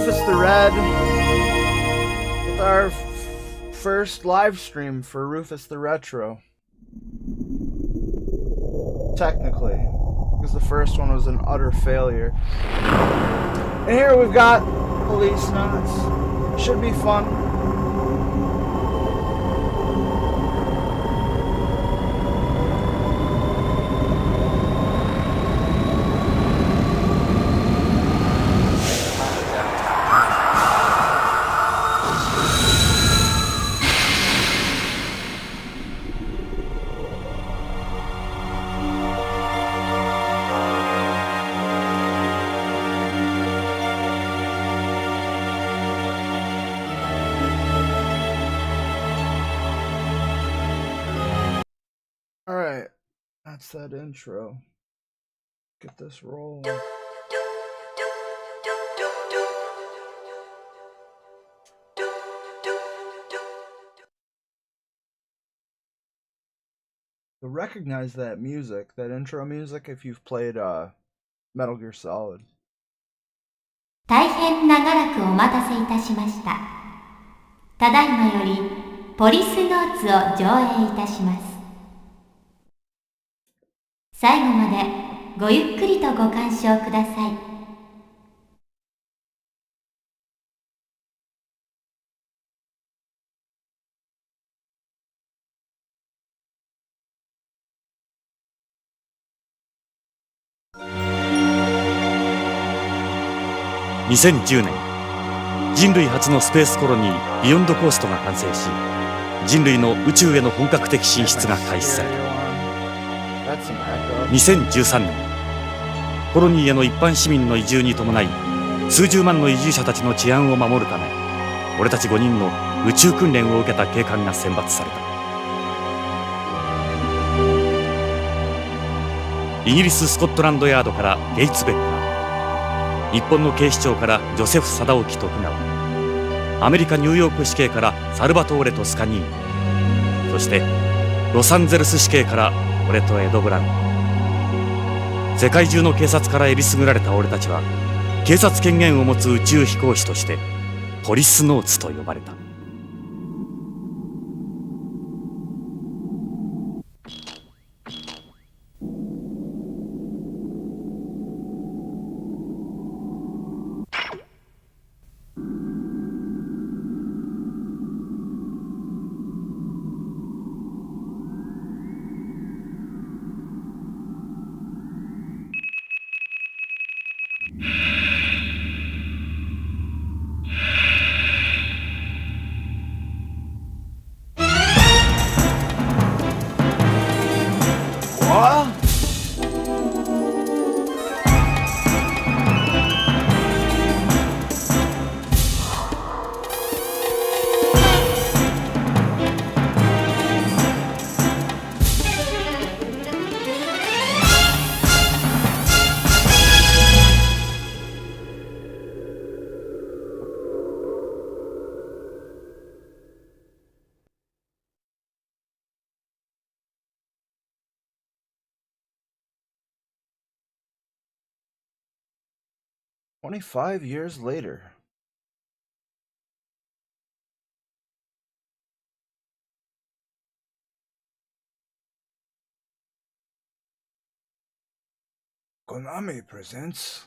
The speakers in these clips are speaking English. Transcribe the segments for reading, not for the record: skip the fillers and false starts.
Rufus the Red with our first live stream for Rufus the Retro. Technically, because the first one was an utter failure. And here we've got Policenauts. Should be fun. Alright, that's that intro. Get this rolling. You'll recognize that music, that intro music, if you've played Metal Gear Solid. 大変長らくお待たせいたしました。ただいまよりポリスノーツを上映いたします。最後までごゆっくりとご鑑賞ください。2010年、人類初のスペースコロニービヨンドコーストが完成し、人類の宇宙への本格的進出が開始された。2013年、コロニーへの一般市民の移住に伴い、数十万の移住者たちの治安を守るため、俺たち5人の宇宙訓練を受けた警官が選抜された。イギリス・スコットランドヤードからゲイツ・ベッカー、日本の警視庁からジョセフ・貞興徳川、アメリカ・ニューヨーク市警からサルバトーレ・トスカニーニ、そしてロサンゼルス市警から俺とエド・ブラウン。世界中の警察からえりすぐられた俺たちは、警察権限を持つ宇宙飛行士としてポリスノーツと呼ばれた。25 years later. Konami presents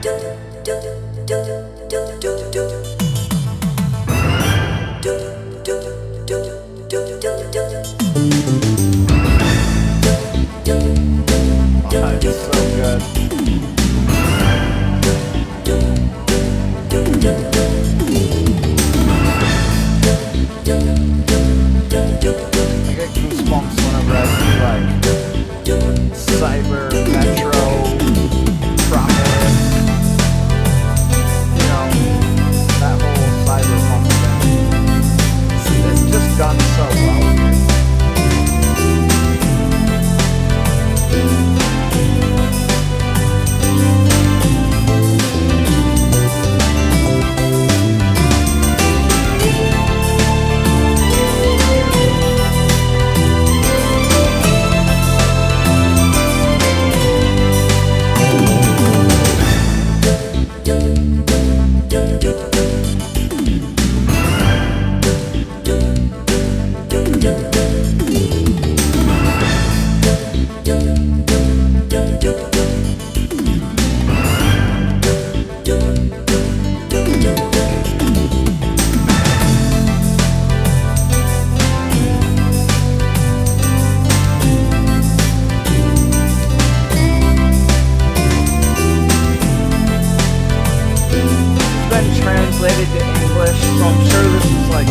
do do do do do do do translated to English, so I'm sure this is like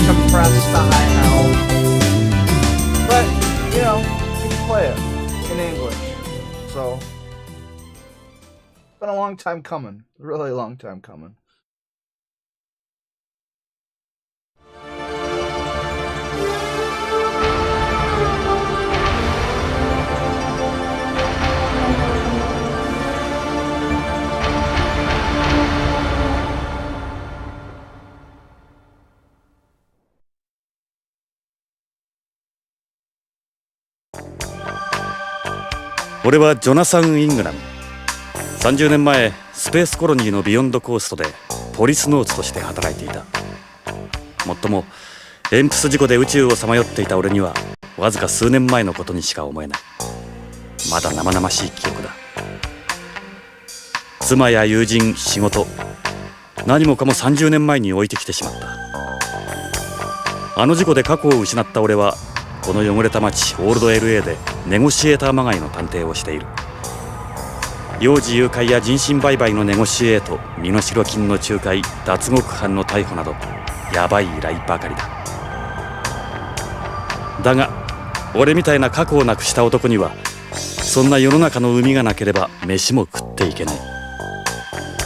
compressed to high hell. But, you know, you can play it in English. So, it's been a long time coming. A really long time coming.俺はジョナサン・イングラム。30年前スペースコロニーのビヨンドコーストでポリスノーツとして働いていた。もっともエンプス事故で宇宙をさまよっていた俺にはわずか数年前のことにしか思えない。まだ生々しい記憶だ。妻や友人、仕事、何もかも30年前に置いてきてしまった。あの事故で過去を失った俺はこの汚れた街オールド LA でネゴシエーターまがいの探偵をしている。幼児誘拐や人身売買のネゴシエート、身代金の仲介、脱獄犯の逮捕などヤバい依頼ばかりだ。だが俺みたいな過去をなくした男にはそんな世の中の海がなければ飯も食っていけない。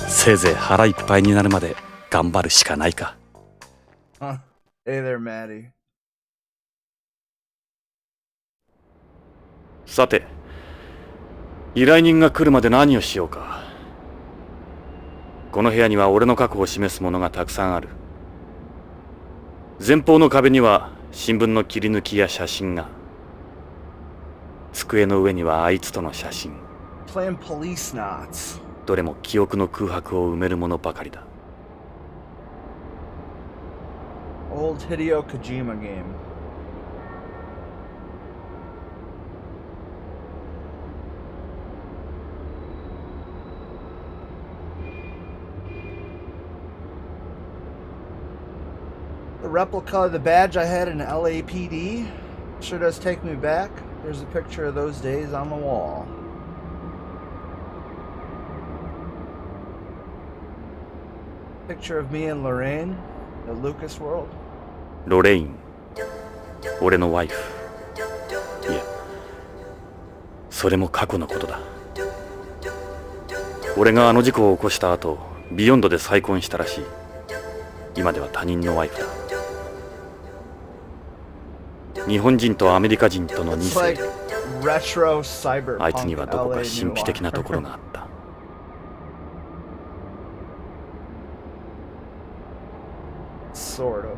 せいぜい腹いっぱいになるまで頑張るしかないか。Hey there, Maddie. さて、依頼人が来るまで何をしようか。この部屋には俺の過去を示すものがたくさんある。前方の壁には新聞の切り抜きや写真が。机の上にはあいつとの写真。Playing Policenauts. どれも記憶の空白を埋めるものばかりだ。Old Hideo Kojima game. The replica of the badge I had in LAPD sure does take me back. There's a picture of those days on the wall. Picture of me and Lorraine at Lucas World. ロレイン、俺のワイフ。いや、それも過去のことだ。俺があの事故を起こした後、ビヨンドで再婚したらしい。今では他人のワイフだ。日本人とアメリカ人との2世。あいつにはどこか神秘的なところがあった。Sort of.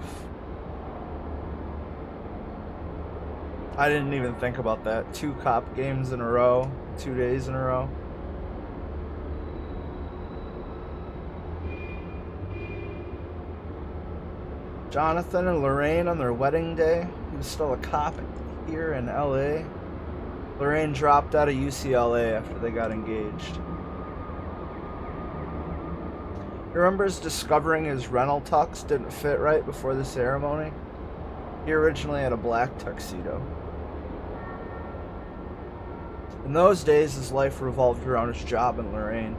I didn't even think about that. 2 cop games in a row, 2 days in a row. Jonathan and Lorraine on their wedding day. He was still a cop here in LA. Lorraine dropped out of UCLA after they got engaged. He remembers discovering his rental tux didn't fit right before the ceremony. He originally had a black tuxedo. In those days, his life revolved around his job in Lorraine.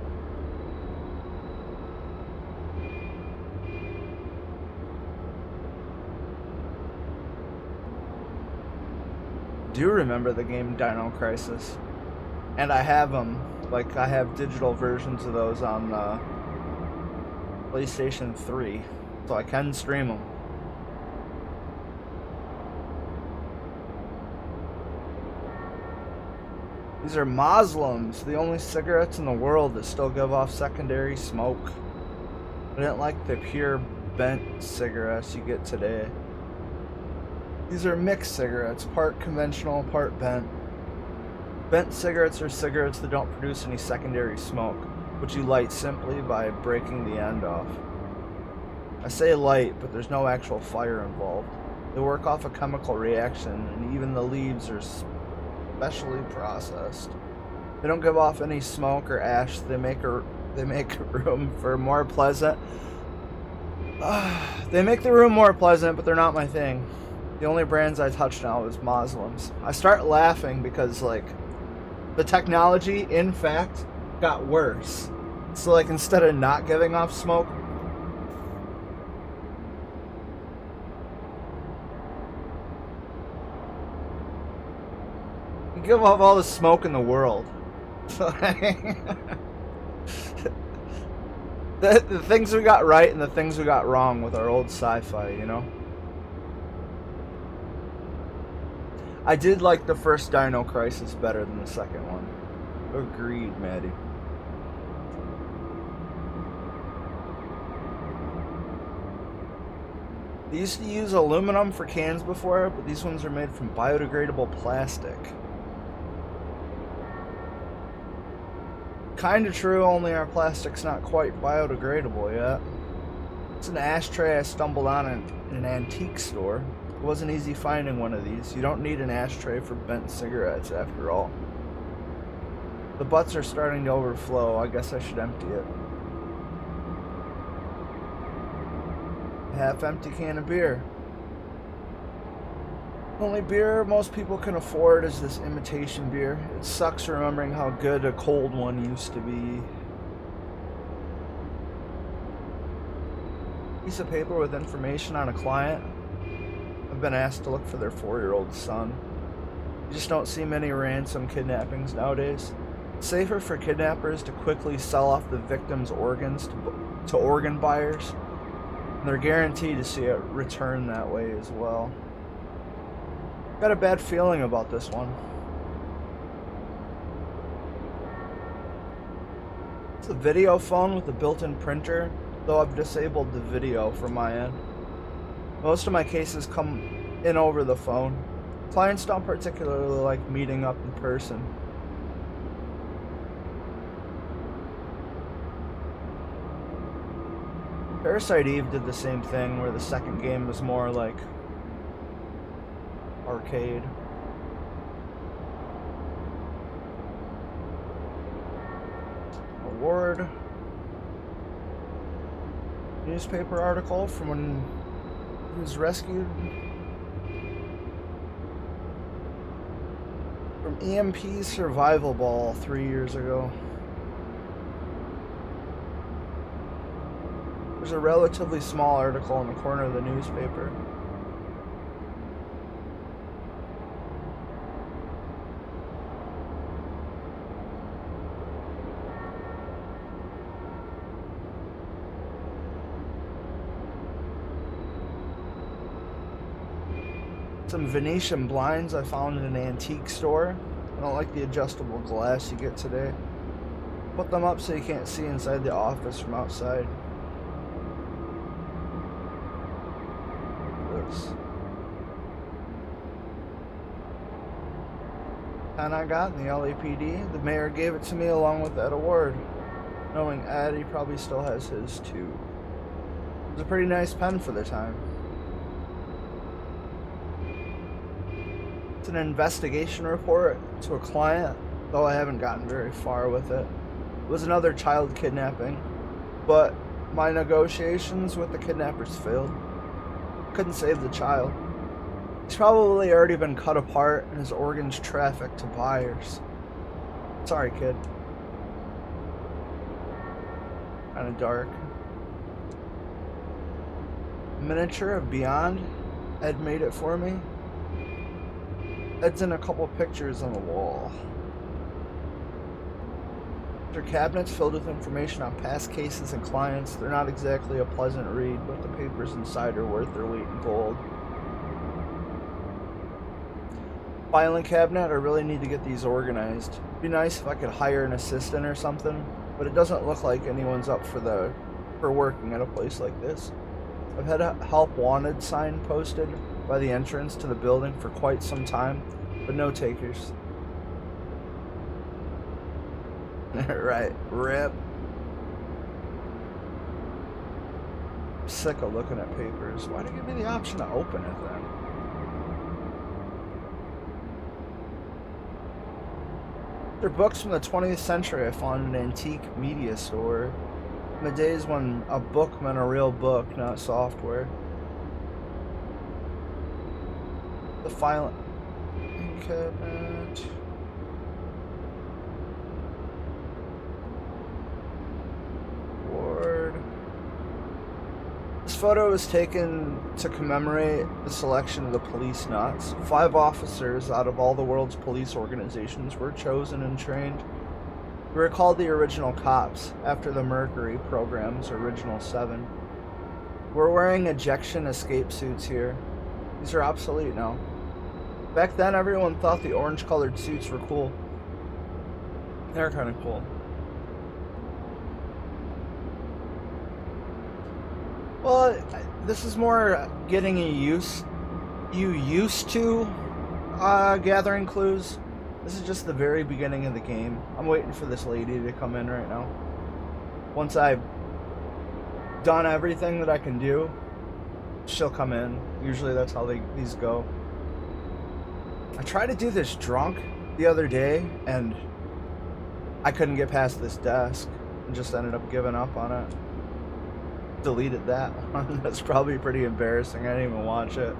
I do remember the game Dino Crisis. And I have them. Like, I have digital versions of those on PlayStation 3. So I can stream them. These are Muslims, the only cigarettes in the world that still give off secondary smoke. I didn't like the pure bent cigarettes you get today. These are mixed cigarettes, part conventional, part bent. Bent cigarettes are cigarettes that don't produce any secondary smoke, which you light simply by breaking the end off. I say light, but there's no actual fire involved. They work off a chemical reaction, and even the leaves are specially processed. They don't give off any smoke or ash. They make room for more pleasant. They make the room more pleasant, but they're not my thing. The only brands I touch now is Muslims. I start laughing because, like, the technology, in fact, got worse. So, like, instead of not giving off smoke, You give off all the smoke in the world. The things we got right and the things we got wrong with our old sci-fi, you know? I did like the first Dino Crisis better than the second one. Agreed, Maddie. They used to use aluminum for cans before, but these ones are made from biodegradable plastic. Kinda true, only our plastic's not quite biodegradable yet. It's an ashtray I stumbled on in an antique store. It wasn't easy finding one of these. You don't need an ashtray for bent cigarettes, after all. The butts are starting to overflow. I guess I should empty it. A half-empty can of beer. The only beer most people can afford is this imitation beer. It sucks remembering how good a cold one used to be. Piece of paper with information on a client. I've been asked to look for their 4-year-old son. You just don't see many ransom kidnappings nowadays. It's safer for kidnappers to quickly sell off the victim's organs to organ buyers. And they're guaranteed to see a return that way as well. Got a bad feeling about this one. It's a video phone with a built-in printer, though I've disabled the video from my end. Most of my cases come in over the phone. Clients don't particularly like meeting up in person. Parasite Eve did the same thing, where the second game was more like arcade. Award. Newspaper article from when he was rescued from EMP Survival Ball 3 years ago. There's a relatively small article in the corner of the newspaper. Some Venetian blinds I found in an antique store. I don't like the adjustable glass you get today. Put them up so you can't see inside the office from outside. This. And I got in the LAPD. The mayor gave it to me along with that award. Knowing Ed, he probably still has his too. It was a pretty nice pen for the time. An investigation report to a client, though I haven't gotten very far with it. It was another child kidnapping, but my negotiations with the kidnappers failed. Couldn't save the child. He's probably already been cut apart and his organs trafficked to buyers. Sorry, kid. Kinda dark. Miniature of Beyond. Ed made it for me. Ed's in a couple pictures on the wall. They're cabinets filled with information on past cases and clients. They're not exactly a pleasant read, but the papers inside are worth their weight in gold. Filing cabinet, I really need to get these organized. It'd be nice if I could hire an assistant or something, but it doesn't look like anyone's up for working at a place like this. I've had a help wanted sign posted by the entrance to the building for quite some time, but no takers. Right, rip. I'm sick of looking at papers. Why do you give me the option to open it then? They're books from the 20th century I found in an antique media store. In the days when a book meant a real book, not software. The filing cabinet. Ward. This photo was taken to commemorate the selection of the Policenauts. 5 officers out of all the world's police organizations were chosen and trained. We were called the original cops, after the Mercury program's original 7. We're wearing ejection escape suits here. These are obsolete now. Back then, everyone thought the orange-colored suits were cool. They're kind of cool. Well, this is more getting you used to gathering clues. This is just the very beginning of the game. I'm waiting for this lady to come in right now. Once I've done everything that I can do, she'll come in. Usually that's how these go. I tried to do this drunk the other day, and I couldn't get past this desk and just ended up giving up on it. Deleted that one. That's probably pretty embarrassing. I didn't even watch it.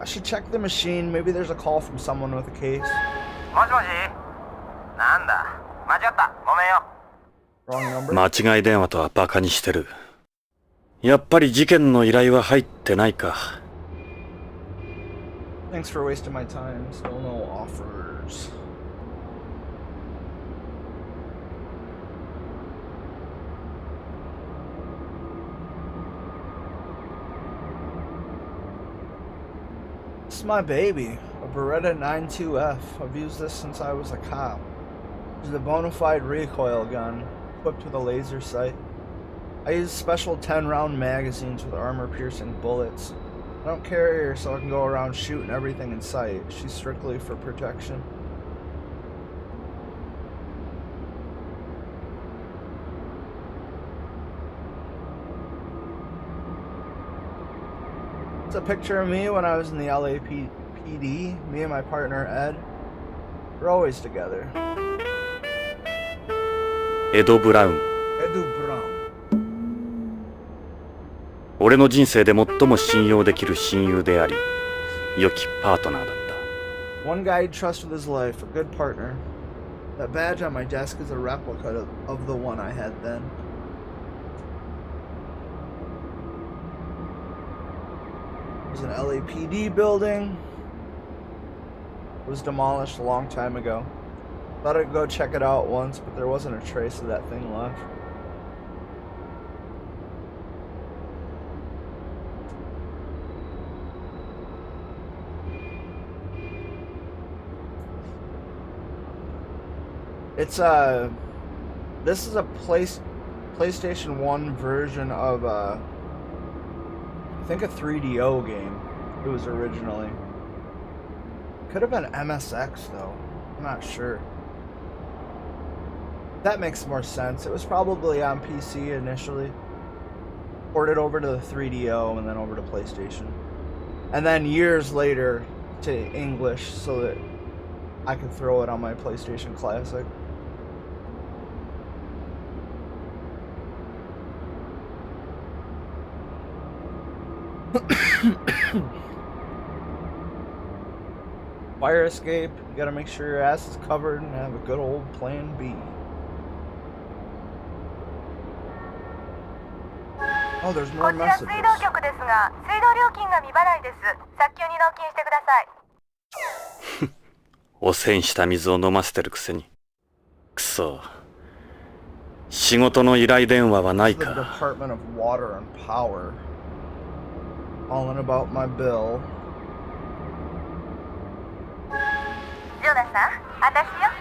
I should check the machine. Maybe there's a call from someone with a case. Wrong number. 間違い電話とはバカにしてる。やっぱり事件の依頼は入ってないか。Thanks for wasting my time. Still no offers. This is my baby, a Beretta 92F. I've used this since I was a cop. It's a bona fide recoil gun, equipped with a laser sight. I use special 10-round magazines with armor-piercing bullets. I don't carry her so I can go around shooting everything in sight. She's strictly for protection. It's a picture of me when I was in the LAPD. Me and my partner Ed. We're always together. エド・ブラウン。俺の人生で最も信用できる親友であり、良きパートナーだった。One guy I'd trust with his life, a good partner. That badge on my desk is a replica of the one I had then. It was an LAPD building. It was demolished a long time ago. Thought I'd go check it out once, but there wasn't a trace of that thing left. It's this is a PlayStation 1 version of I think a 3DO game. It was originally. Could have been MSX though. I'm not sure. That makes more sense. It was probably on PC initially. Ported over to the 3DO and then over to PlayStation. And then years later to English so that I could throw it on my PlayStation Classic. Fire escape, you gotta make sure your ass is covered and have a good old plan B. Oh, there's more messages. 汚染した水を飲ませてるくせに。くそ。仕事の依頼電話はないか。 The Department of Water and Power. Calling about my bill. ジョナさん、私よ。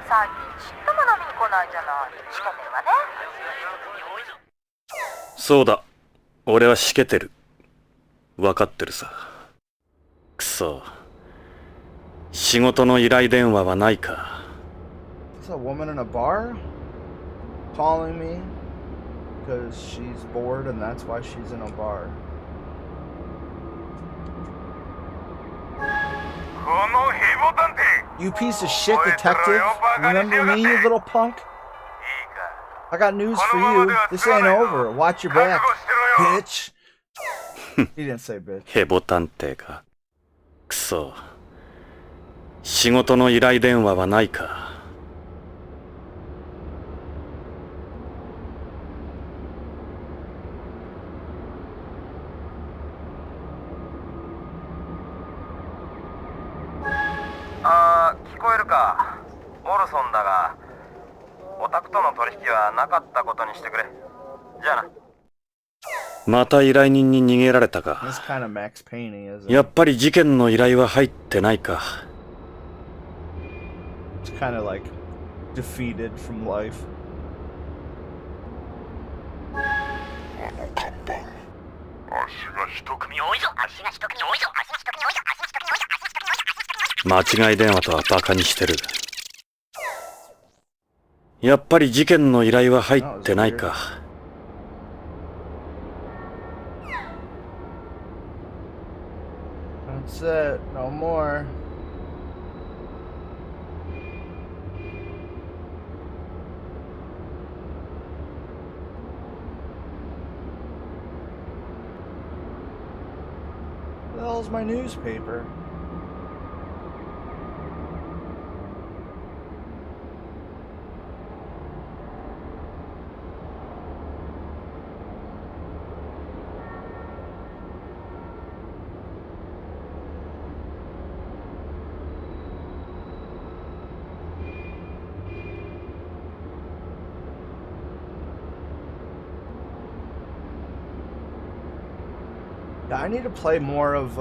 最近ちっとも飲みに来ないじゃない。しけてるわね。そうだ。俺はしけてる。わかってるさ。くそ。仕事の依頼電話はないか。Is a woman in a bar calling me because she's bored and that's why she's in a bar. You piece of shit detective. Remember me, you little punk? I got news for you. This ain't over. Watch your back, bitch. He didn't say bitch. ヘボ探偵か。くそ。仕事の依頼電話はないか。か。オルソンだが、オタクとの取引はなかったことにしてくれ。じゃあな。また依頼人に逃げられた This か。 kind of Max Payne, isn't it? やっぱり事件の依頼は入ってないか。 It's kind of like defeated from life. 間違い電話とはバカにしてる。やっぱり事件の依頼は入ってないか。 That's it. No more. Where the hell's my newspaper? Yeah, I need to play more of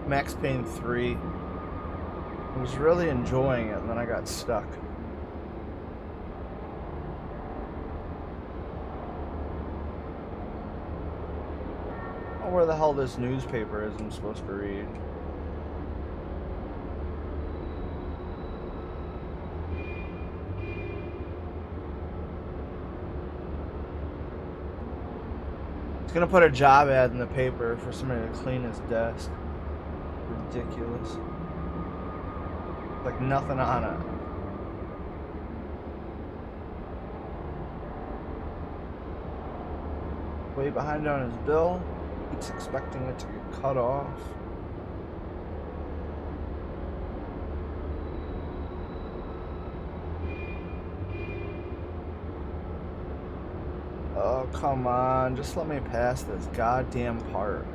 Max Payne 3. I was really enjoying it, and then I got stuck. Oh, where the hell this newspaper is I'm supposed to read. He's gonna put a job ad in the paper for somebody to clean his desk. Ridiculous. Like nothing on it. Way behind on his bill. He's expecting it to get cut off. Oh, come on. Just let me pass this goddamn part.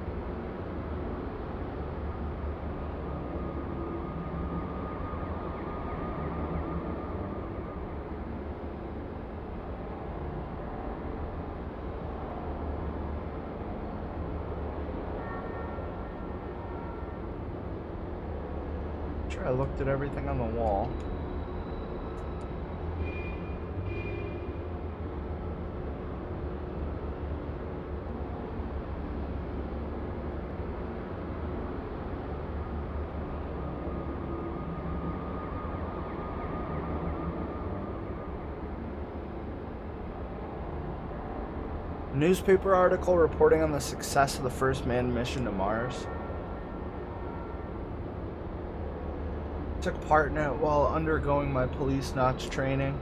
Sure, I looked at everything on the wall. Newspaper article reporting on the success of the first manned mission to Mars. Took part in it while undergoing my Policenauts training.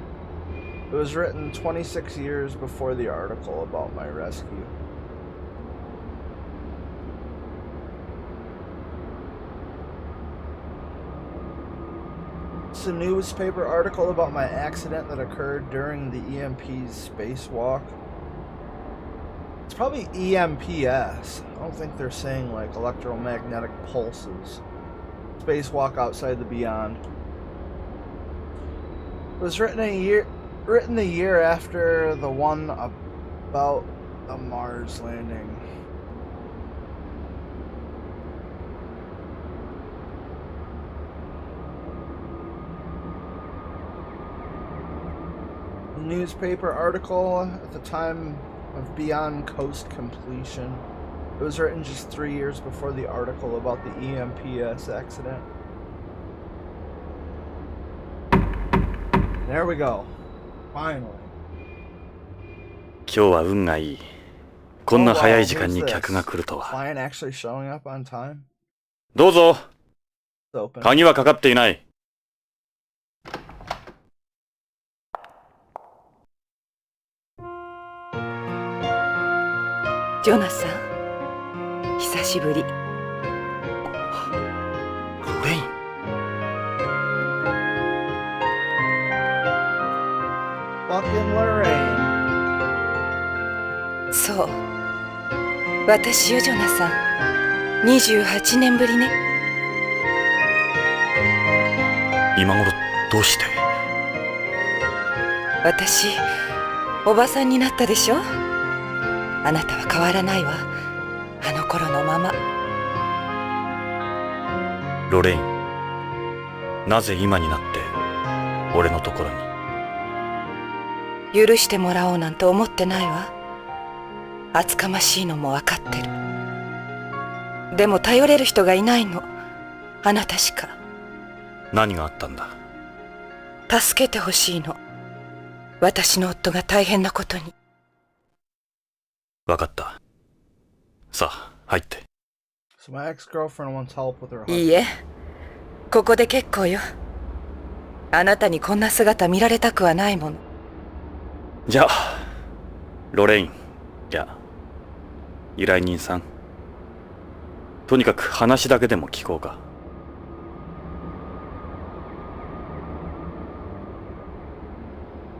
It was written 26 years before the article about my rescue. It's a newspaper article about my accident that occurred during the EMP's spacewalk. It's probably EMPS. I don't think they're saying like electromagnetic pulses. Spacewalk outside the beyond. It was written the year after the one about a Mars landing. Newspaper article at the time of Beyond Coast completion. It was written just 3 years before the article about the EMPS accident. There we go. Finally. 今日は運がいい。こんな早い時間に客が来るとは。 Client actually showing up on time? どうぞ。 It's open. 鍵はかかっていない。ジョナサン、久しぶり。レイン。Fucking Lorraine. そう。私よ、ジョナサン。28年ぶりね。今頃どうして。私おばさんになったでしょ。あなたは変わらないわ、あの頃のまま。ロレイン、なぜ今になって俺のところに。許してもらおうなんて思ってないわ。厚かましいのも分かってる。でも頼れる人がいないの、あなたしか。何があったんだ。助けてほしいの、私の夫が大変なことに。分かった。さあ入って。So my ex-girlfriend wants help with her いいえ、ここで結構よ。あなたにこんな姿見られたくはないもの。じゃあロレイン、じゃあ依頼人さん、とにかく話だけでも聞こうか。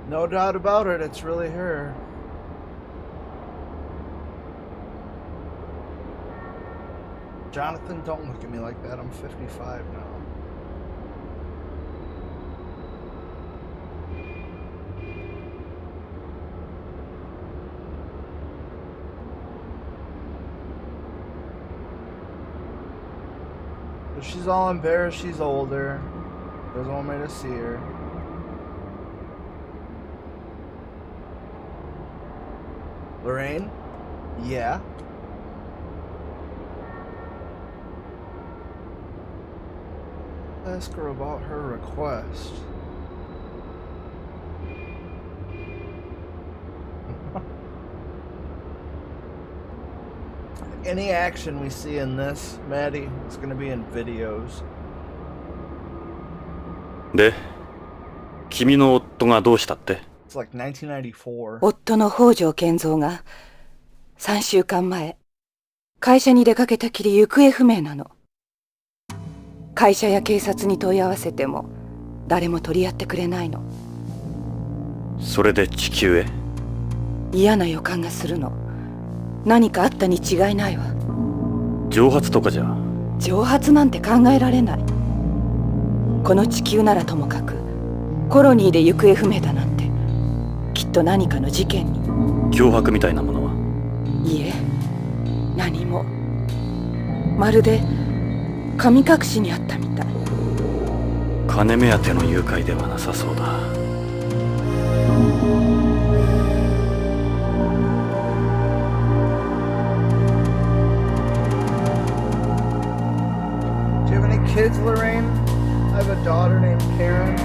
No doubt about it, it's really her. Jonathan, don't look at me like that. I'm 55 now. But she's all embarrassed she's older. Doesn't want me to see her. Lorraine? Yeah? Ask her about her request. Any action we see in this, Maddie, it's gonna be in videos. で、君の夫がどうしたって。It's like 1994. 夫の北条健三が3週間前、会社に出かけたきり行方不明なの。会社や警察に問い合わせても誰も取り合ってくれないの。それで地球へ。嫌な予感がするの。何かあったに違いないわ。蒸発とかじゃ。蒸発なんて考えられない。この地球ならともかくコロニーで行方不明だなんて、きっと何かの事件に。脅迫みたいなものは。いえ、何も。まるで神隠しにあったみたい。金目当ての誘拐ではなさそうだ。Do you have any kids, Lorraine? I have a daughter named Karen.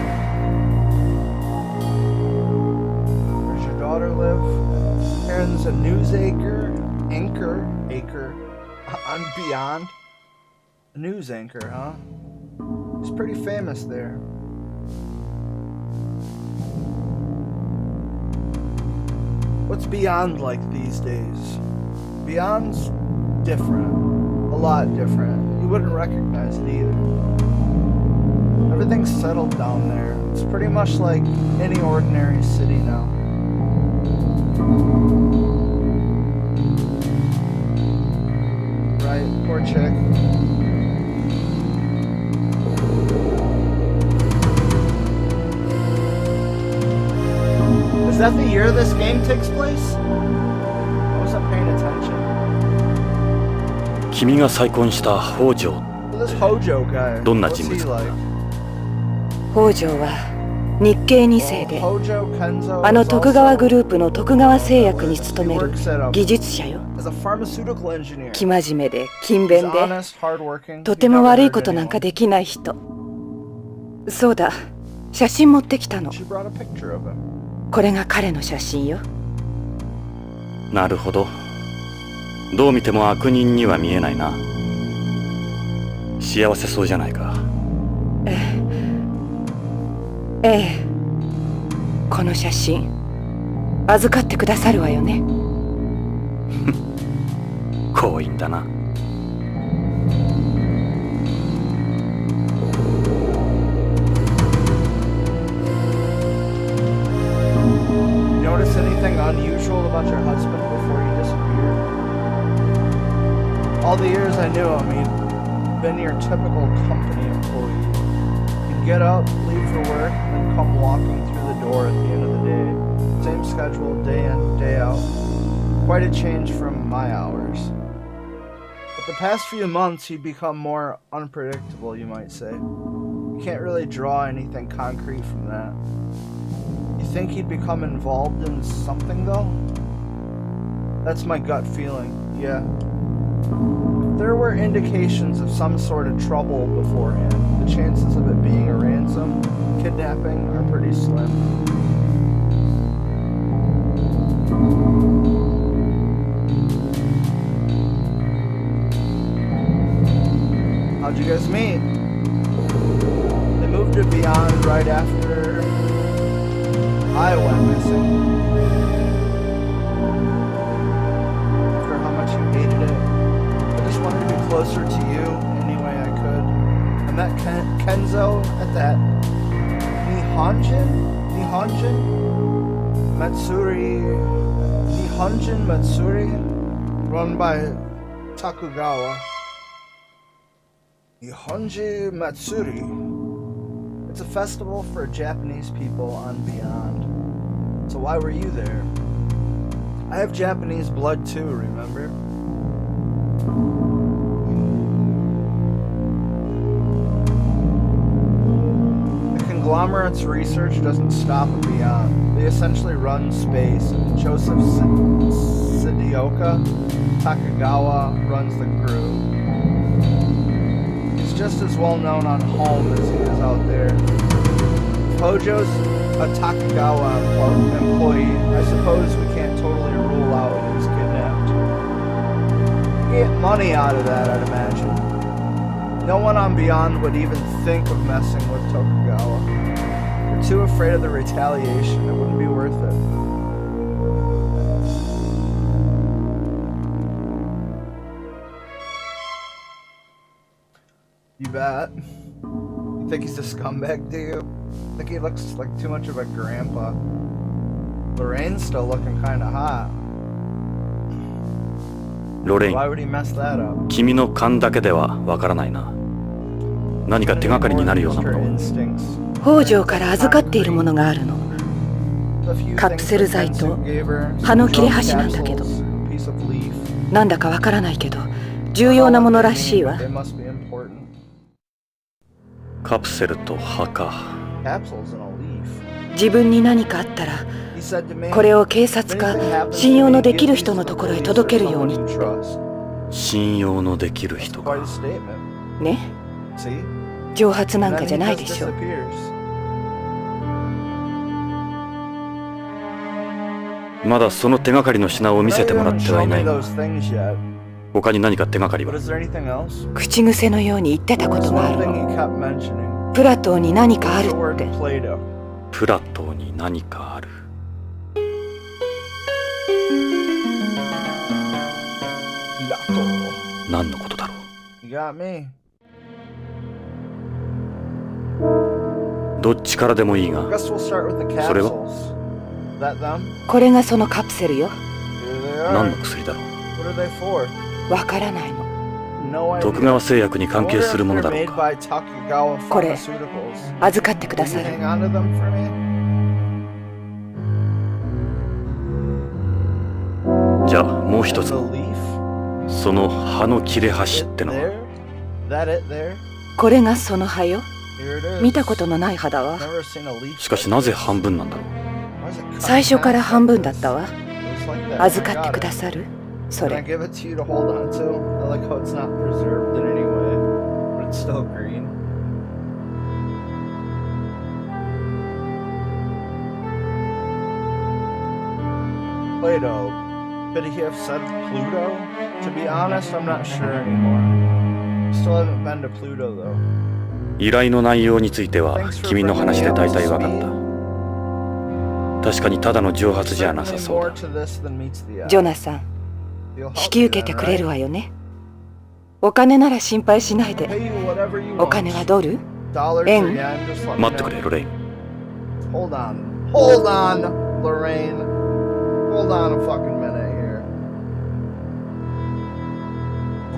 Where's your daughter live? Karen's a news anchor on Beyond. A news anchor, huh? He's pretty famous there. What's Beyond like these days? Beyond's different. A lot different. You wouldn't recognize it either. Everything's settled down there. It's pretty much like any ordinary city now. Right, poor chick. Is that the year this game takes place? I wasn't paying attention. 君が再婚した北条。 This Hojo guy. どんな What's 人 he 物だ。 like? 北条は日系2世で、 Hojo Kenzo あの is 徳川 also- グループの徳川製薬に He 勤める works at a- 技術者よ。 as a pharmaceutical engineer. 生真面目で勤 He's 勉で、 honest, hardworking. と He ても never 悪い hurt ことなんか anyone. できない人。そうだ、写真持ってきたの。 She brought a picture of him. これが彼の写真よ。なるほど。どう見ても悪人には見えないな。幸せそうじゃないか。ええ、この写真預かってくださるわよね。強引だな。Notice anything unusual about your husband before he disappeared? All the years I knew him, he'd been your typical company employee. He'd get up, leave for work, and come walking through the door at the end of the day. Same schedule, day in, day out. Quite a change from my hours. But the past few months, he'd become more unpredictable, you might say. You can't really draw anything concrete from that. You think he'd become involved in something, though? That's my gut feeling, yeah. If there were indications of some sort of trouble beforehand, the chances of it being a ransom, kidnapping, are pretty slim. How'd you guys meet? They moved to Beyond right after I went missing. For how much you hated it. I just wanted to be closer to you any way I could. I met Kenzo at that Nihonjin Matsuri run by Takugawa. Nihonji Matsuri. It's a festival for Japanese people on Beyond. So why were you there? I have Japanese blood too, remember? The conglomerate's research doesn't stop at Beyond. They essentially run space, and Joseph Sidioka Takagawa runs the crew. He's just as well known on home as he is out there. If Hojo's a Takagawa employee, I suppose we can't totally rule out he was kidnapped. You get money out of that, I'd imagine. No one on Beyond would even think of messing with Tokugawa. They're too afraid of the retaliation, it wouldn't be worth it. You bet. You think he's a scumbag, do you? I think he looks like too much of a grandpa. Lorraine's still looking kinda hot. ロレイン、 Why would he mess that up? 君の勘だけではわからないな。何か手がかりになるようなもの。北条から預かっているものがあるの。カプセル剤と葉の切れ端なんだけど、なんだかわからないけど重要なものらしいわ。カプセルと葉か。自分に何かあったらこれを警察か信用のできる人のところへ届けるようにって。信用のできる人か。ね、蒸発なんかじゃないでしょ。まだその手がかりの品を見せてもらってはいないが、他に何か手がかりは？口癖のように言ってたことがあるの。プラトーに何かあるって。プラトーに何かある。何のことだろう。どっちからでもいいが、それは？これがそのカプセルよ。何の薬だろう。わからないの。徳川製薬に関係するものだろうか。これ預かってくださる？じゃあもう一つのその葉の切れ端ってのは？これがその葉よ。見たことのない葉だわ。しかしなぜ半分なんだろう。最初から半分だったわ。預かってくださる？それ。Plato. Could he have said Pluto? To be honest, I'm not sure anymore. Still haven't been to Pluto though. 依頼の内容については君の話で大体分かった。確かにただの蒸発じゃなさそうだ。ジョナサン、引き受けてくれるわよね。お金なら心配しないで。お金はドル？円？待ってくれ、ロレイン。Hold on, Lorraine. Hold on a fucking minute here.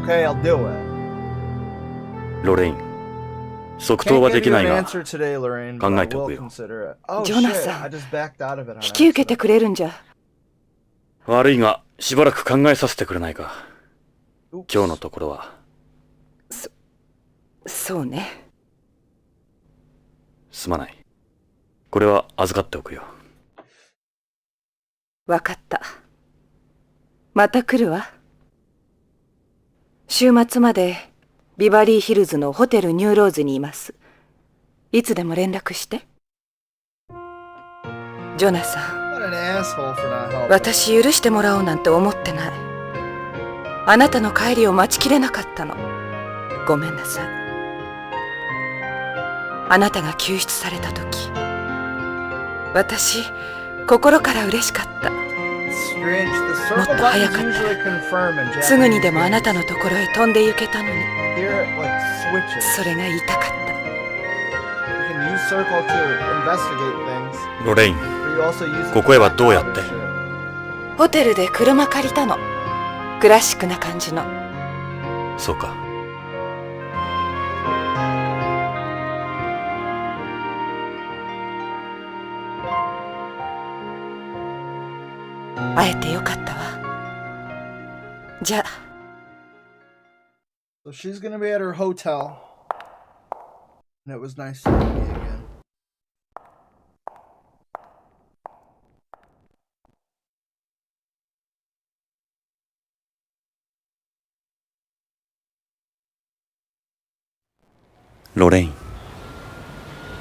Okay, I'll do it. ロレイン、即答はできないが、 answer today, Lorraine, 考 but I えてお will くよ。 consider it. Oh ジョナ shit, サン、 I just backed out of it on 引き受けて accident. くれるんじゃ。悪いが、しばらく考えさせてくれないか。 Oops. 今日のところは。そうね。すまない。これは預かっておくよ。わかった。また来るわ。週末までビバリーヒルズのホテルニューローズにいます。いつでも連絡して。ジョナサン、 What an asshole for not helping. 私許してもらおうなんて思ってない。あなたの帰りを待ちきれなかったの。ごめんなさい。あなたが救出された時、私心から嬉しかった。Strange. The もっ circle と早 buttons かっ usually confirm in た。すぐに Japanese でもあな games. たのところへ飛んで行けたのに。 Here it like switches. それが言いたかった。 You can use circle to investigate things. ロレイン、 But you also use it ここへはどうやって？ to shit. ホテルで車借りたの。クラシックな感じの。そうか。会えてよかったわ。じゃあ。 So she's gonna be at her hotel. And it was nice to meet you again.「ロレイン、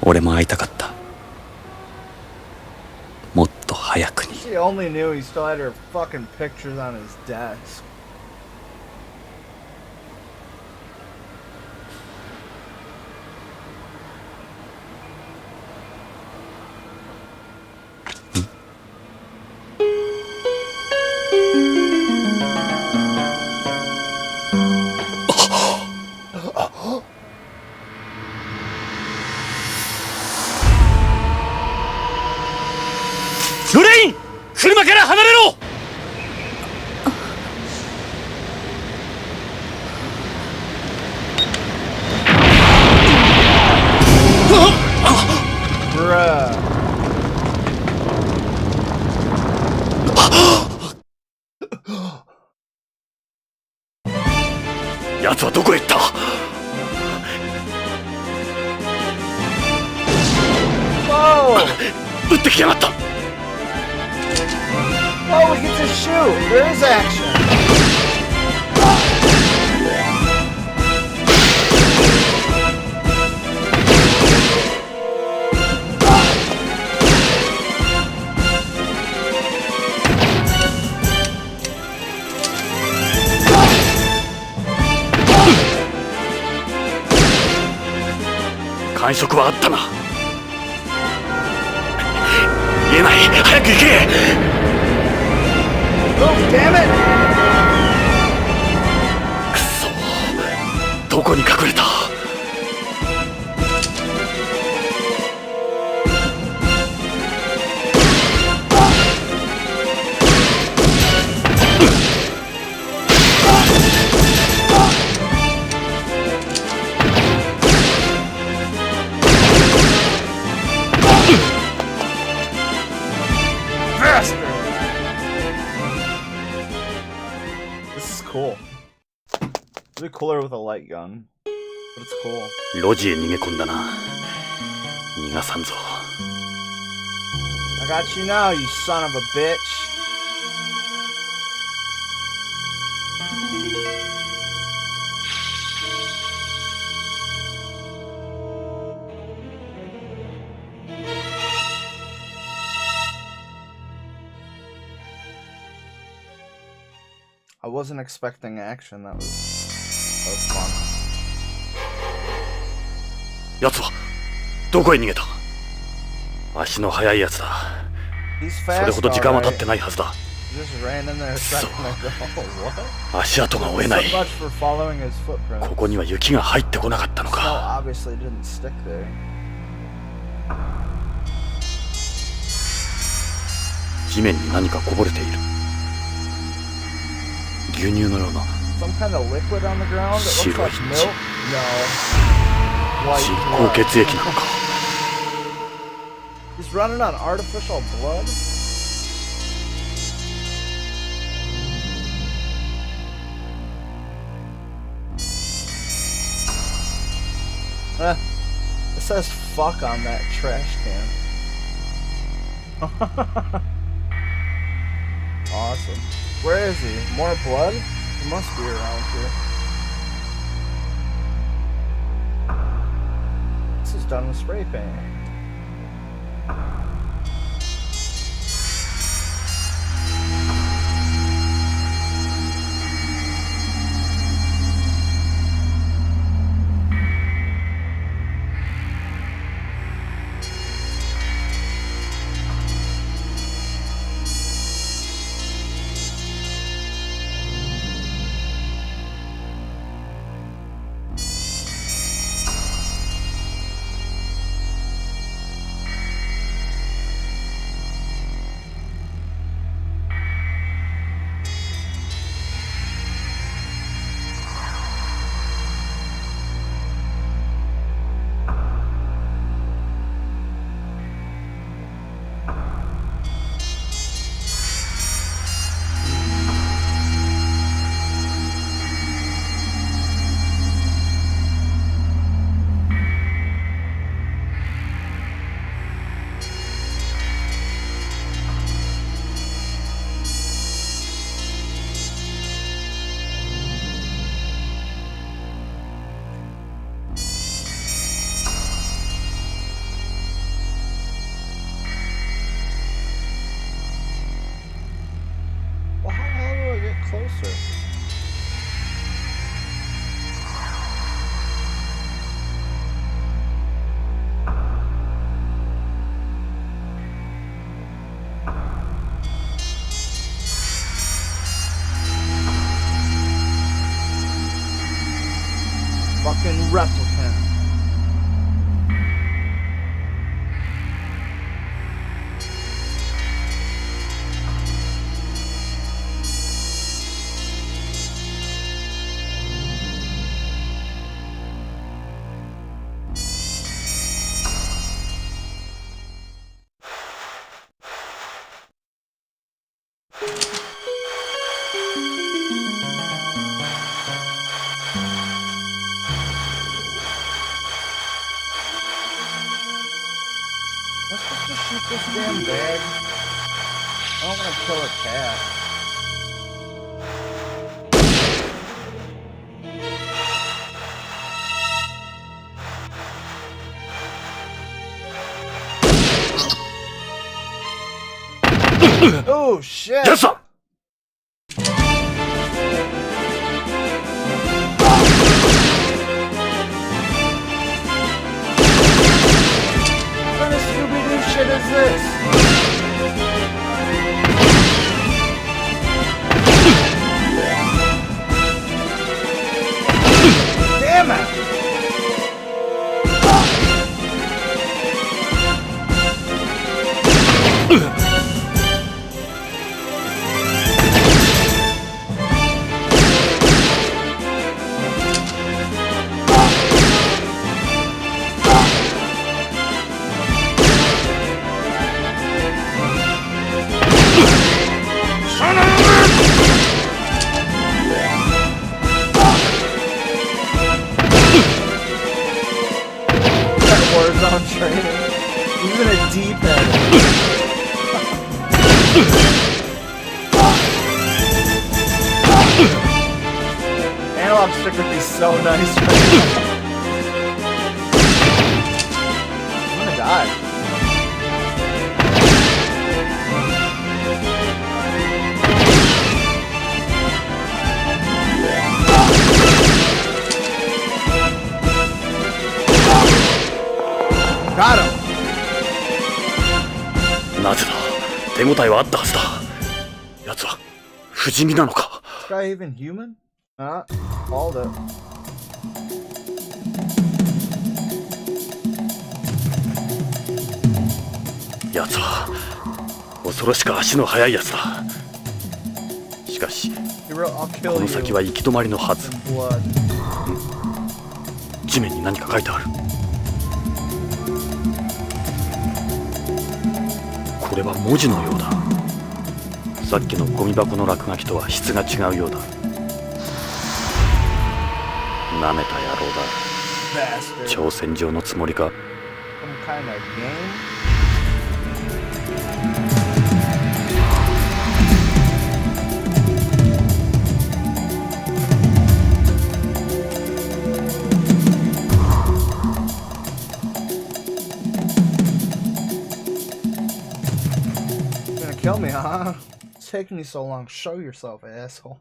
俺も会いたかった。もっと早くに。 She only knew he still had her fucking pictures on his desk. Oh. ロレイン、車から離れろ！ Bruh. 奴はどこへ行った？ Whoa! 撃ってきやがった！ Oh, we get to shoot! There is action! "感触はあったな。言えない。早く行け！ Oh, damn it! くそ、どこに隠れた？ Cool. It'd be cooler with a light gun, but it's cool. 路地へ逃げ込んだな。逃がさんぞ。 I got you now, you son of a bitch. I wasn't expecting action. That was fun. 奴はどこへ逃げた？足の速い奴だ。 He's それ fast, ほど時間は経 alright. ってないはずだ。 Just ran in there a second ago. What? 足跡が追えない。 So much for following his footprints. ここには雪が入ってこなかったの Snow か。 obviously didn't stick there. 地面に何かこぼれている。牛乳のような。 Some kind of liquid on the ground? It looks like Shit. milk? No. white 人 blood. 工血液なのか。 He's running on artificial blood? It says fuck on that trash can. Awesome. Where is he? More blood? He must be around here. This is done with spray paint. Closer. Fucking replicant. Am I supposed to shoot this damn bag? I don't want to kill a cat. Oh shit! Yes, sir. What kind of Scooby-Doo shit is this? Damn it! Warzone training. Even a D-pad. Analog stick would be so nice right now. I'm gonna die. Got him. なぜだ。手応えはあったはずだ。奴は不死身なのか。 This guy even human? Called it. 奴は恐ろしく足の速い奴だ。しかし He wrote, I'll こ kill の you 先は行き止まりのはず。 in blood. 地面に何か書いてある。これは文字のようだ。さっきのゴミ箱の落書きとは質が違うようだ。なめた野郎だ。 Bastard. 挑戦状のつもりか。 Some kind of game? You're gonna kill me, huh? It's taking you so long. Show yourself, asshole.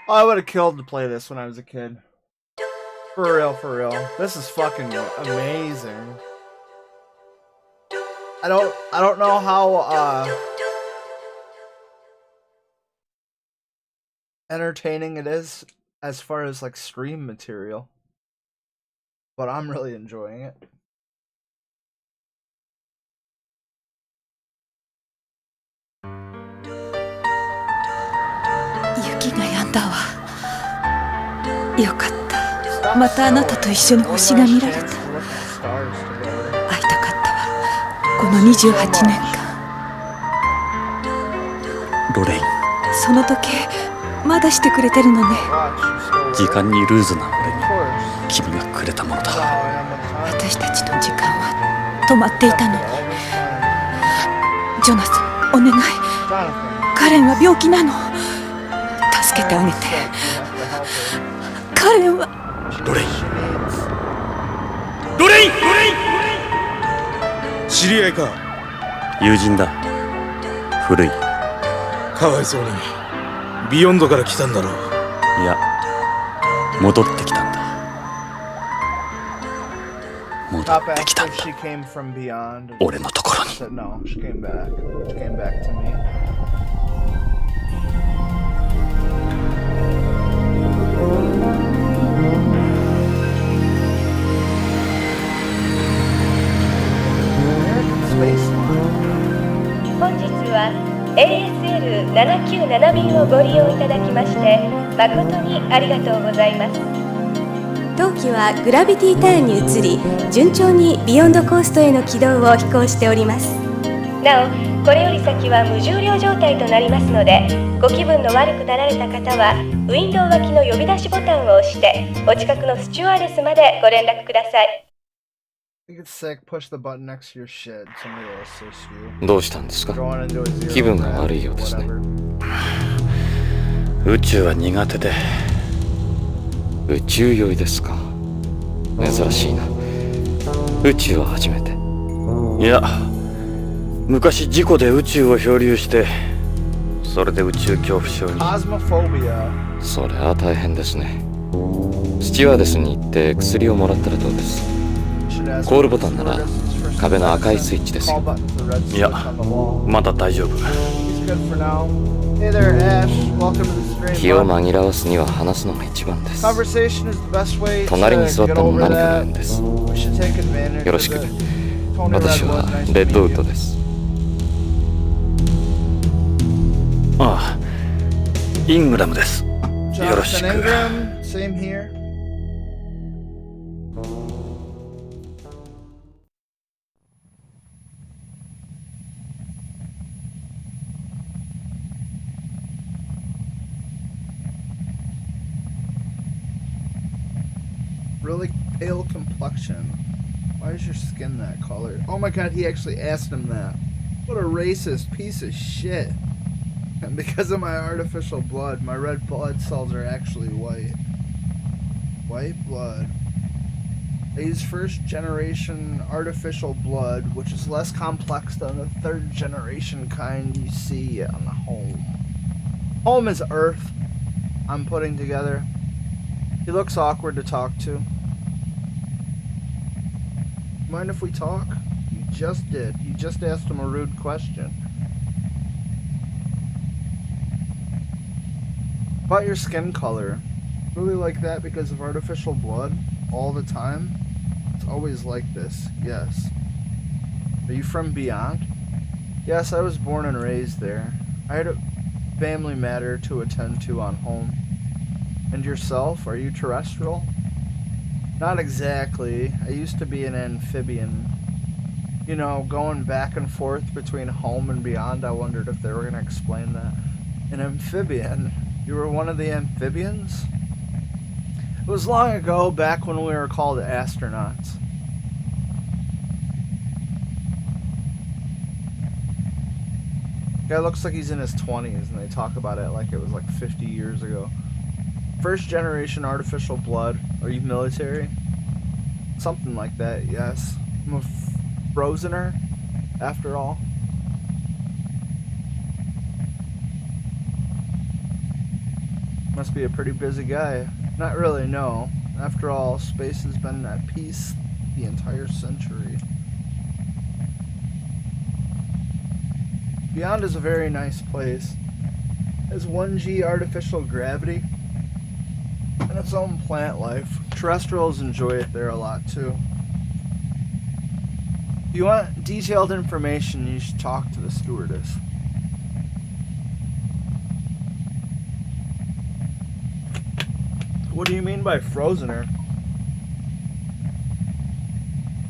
I would have killed to play this when I was a kid. For real, for real. This is fucking amazing. I don't know how entertaining it is as far as like stream material, but I'm really enjoying it. Yukiが止んだわ。よかった。またあなたと一緒に星が見られた。会いたかったわ。この28年間。ロレイン、その時計まだしてくれてるのね。時間にルーズな俺に君がくれたものだ。私たちの時間は止まっていたのに。ジョナサン、お願い。カレンは病気なの。助けてあげて。カレンは。ロレイン、ロレイン、ロレイン。知り合いか。友人だ。古い。かわいそうにビヨンドから来たんだろう。いや、戻ってきたんだ。戻ってきたんだ。俺のところに。No, she came back. She came back to me. Space line. 本日は ASL797 便をご利用いただきまして誠にありがとうございます。当機はグラビティターンに移り、順調にビヨンドコーストへの軌道を飛行しております。なお、これより先は無重量状態となりますので、ご気分の悪くなられた方はウィンドウ脇の呼び出しボタンを押してお近くのスチュワーデスまでご連絡ください。どうしたんですか？気分が悪いようですね。宇宙は苦手で。宇宙酔いですか。珍しいな。宇宙は初めて。いや、昔事故で宇宙を漂流して、それで宇宙恐怖症に。それは大変ですね。スチュワーデスに行って薬をもらったらどうです？コールボタンなら壁の赤いスイッチですよ。いや、まだ大丈夫。気を紛らわすには話すのが一番です。隣に座っても何かがあるんです。よろしく。私はレッドウッドです。ああ、イングラムです。よろしく。Really pale complexion. Why is your skin that color? Oh my god, he actually asked him that. What a racist piece of shit. And because of my artificial blood, my red blood cells are actually white. White blood. I use first generation artificial blood, which is less complex than the third generation kind you see on the home. Home is Earth I'm putting together. He looks awkward to talk to. mind if we talk? You just did. You just asked him a rude question. About your skin color. Really like that because of artificial blood all the time? It's always like this, yes. Are you from beyond? Yes, I was born and raised there. I had a family matter to attend to on home. And yourself? Are you terrestrial? Not exactly. I used to be an amphibian. You know, going back and forth between home and beyond, I wondered if they were going to explain that. An amphibian? You were one of the amphibians? It was long ago, back when we were called astronauts. Guy looks like he's in his 20s, and they talk about it like it was like 50 years ago. First generation artificial blood. Are you military? Something like that, yes. I'm a frozener, after all. Must be a pretty busy guy. Not really, no. After all, space has been at peace the entire century. Beyond is a very nice place. It has 1G artificial gravity and its own plant life. Terrestrials enjoy it there a lot too. If you want detailed information, you should talk to the stewardess. What do you mean by frozener?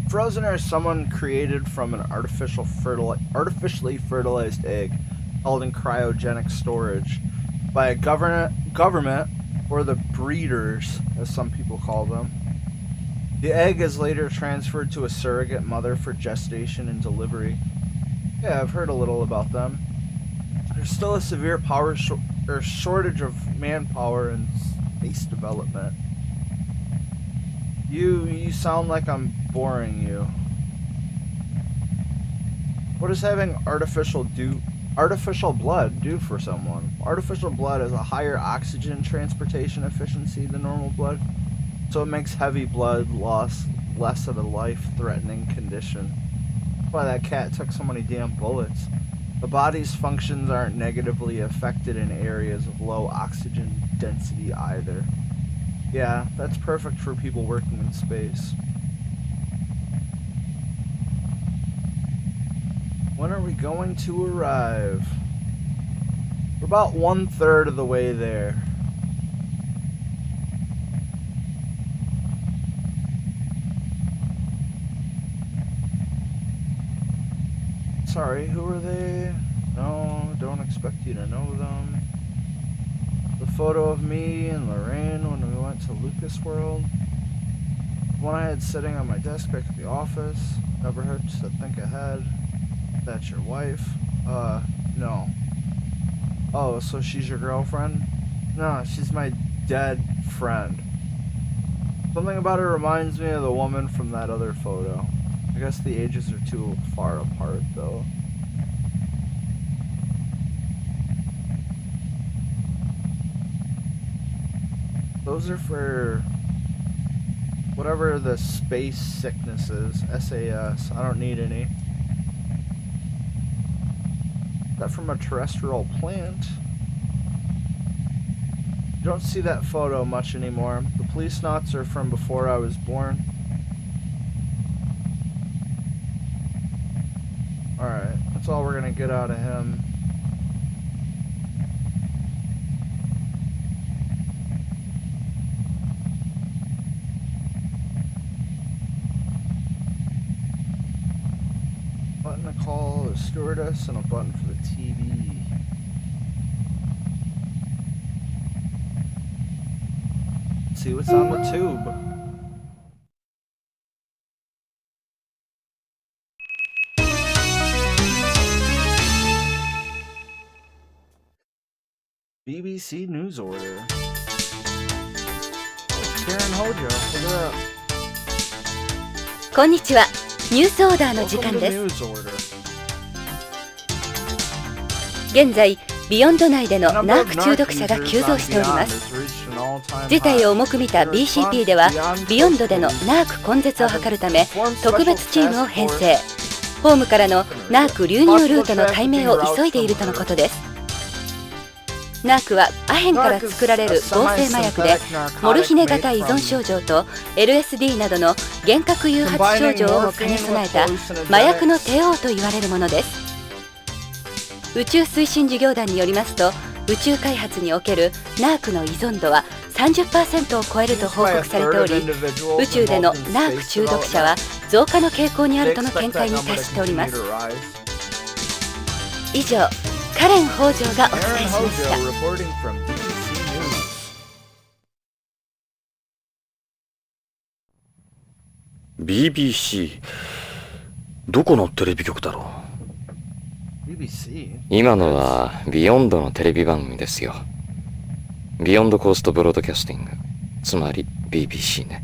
Frozener is someone created from an artificially fertilized egg held in cryogenic storage by a government or the breeders, as some people call them. The egg is later transferred to a surrogate mother for gestation and delivery. Yeah, I've heard a little about them. There's still a severe shortage of manpower and space development. You sound like I'm boring you. What does having artificial blood do for someone? Artificial blood has a higher oxygen transportation efficiency than normal blood, so it makes heavy blood loss less of a life-threatening condition. That's why that cat took so many damn bullets. The body's functions aren't negatively affected in areas of low oxygen density either. Yeah, that's perfect for people working in space. When are we going to arrive? We're about 1/3 of the way there. Sorry, who are they? No, don't expect you to know them. The photo of me and Lorraine when we went to Lucas World. One I had sitting on my desk back at the office. Never hurts to think ahead. That's your wife? No. Oh, so she's your girlfriend? No, she's my dead friend. Something about her reminds me of the woman from that other photo. I guess the ages are too far apart, though. Those are for whatever the space sickness is. SAS. I don't need any. Is that from a terrestrial plant? You don't see that photo much anymore. The Policenauts are from before I was born. Alright, that's all we're gonna get out of him. Button to call the stewardess and a button for the TV. See what's on the tube. BBC News Order. Karen Hojo, look at that. こんにちは。ニュースオーダーの時間です。 News Order. 現在ビヨンド内でのナーク中毒者が急増しております。事態を重く見た BCP ではビヨンドでのナーク根絶を図るため特別チームを編成。ホームからのナーク流入ルートの解明を急いでいるとのことです。ナークはアヘンから作られる合成麻薬でモルヒネ型依存症状と LSD などの幻覚誘発症状をも兼ね備えた麻薬の帝王と言われるものです。宇宙推進事業団によりますと宇宙開発におけるナークの依存度は 30% を超えると報告されており、宇宙でのナーク中毒者は増加の傾向にあるとの見解に達しております。以上、カレン北条がお伝えしました。BBC どこのテレビ局だろう。 BBC? 今のはビヨンドのテレビ番組ですよ。ビヨンドコーストブロードキャスティング、つまり BBC ね。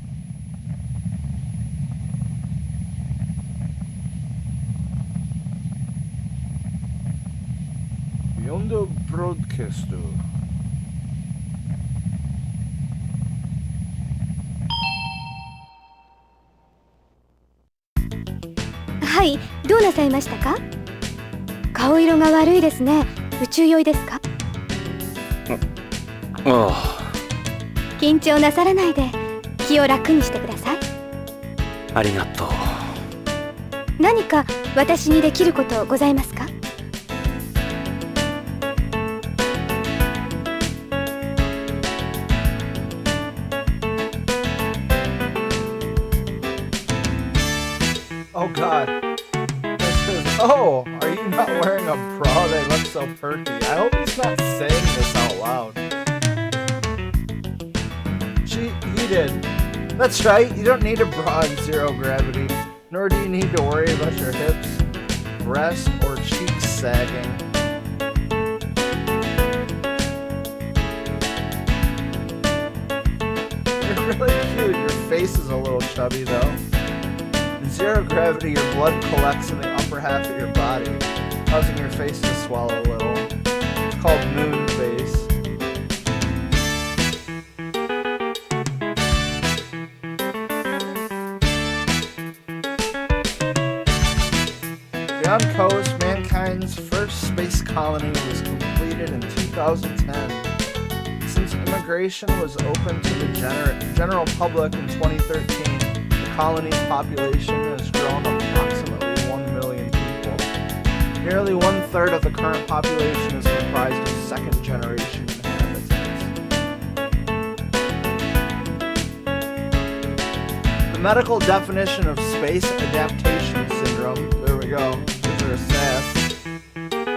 ビヨンドブロードキャスト。はい、どうなさいましたか？顔色が悪いですね。宇宙酔いですか？ああ、緊張なさらないで気を楽にしてください。ありがとう。何か私にできることございますか？Oh god. This is, oh, are you not wearing a bra? They look so perky. I hope he's not saying this out loud. He did. That's right, you don't need a bra in zero gravity. Nor do you need to worry about your hips, breasts, or cheeks sagging. You're really cute. Your face is a little chubby though. In zero gravity, your blood collects in the upper half of your body, causing your face to swell a little. It's called moon face. Beyond Coast, mankind's first space colony was completed in 2010. Since immigration was open to the general public in 2013, the colony's population has grown approximately 1 million people. Nearly 1/3 of the current population is comprised of second-generation inhabitants. The medical definition of space adaptation syndrome, there we go, these are SAS,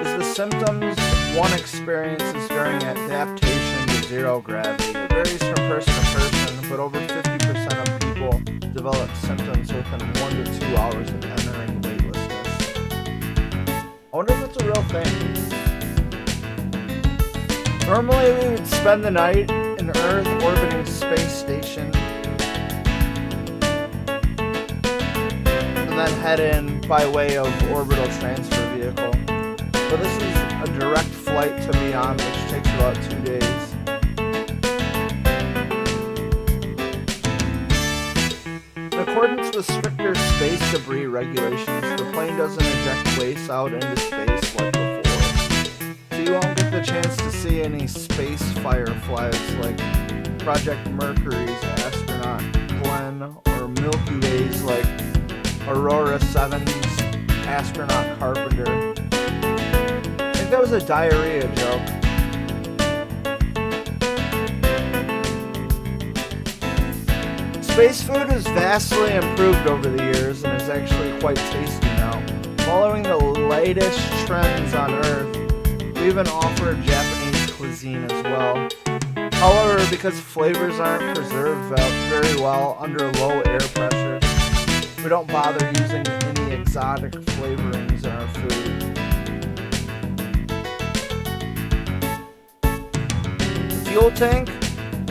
is the symptoms one experiences during adaptation to zero gravity. It varies from person to person, but over 50% of people develop symptoms within 1 to 2 hours of entering weightlessness. I wonder if it's a real thing. Normally we would spend the night in Earth orbiting space station and then head in by way of orbital transfer vehicle. But this is a direct flight to beyond, which takes about 2 days. In accordance with stricter space debris regulations, the plane doesn't eject waste out into space like before. So you won't get the chance to see any space fireflies like Project Mercury's astronaut Glenn or Milky Way's like Aurora 7's astronaut Carpenter. I think that was a diarrhea joke. Space food has vastly improved over the years and is actually quite tasty now. Following the latest trends on Earth, we even offer Japanese cuisine as well. However, because flavors aren't preserved very well under low air pressures, we don't bother using any exotic flavorings in our food. The fuel tank,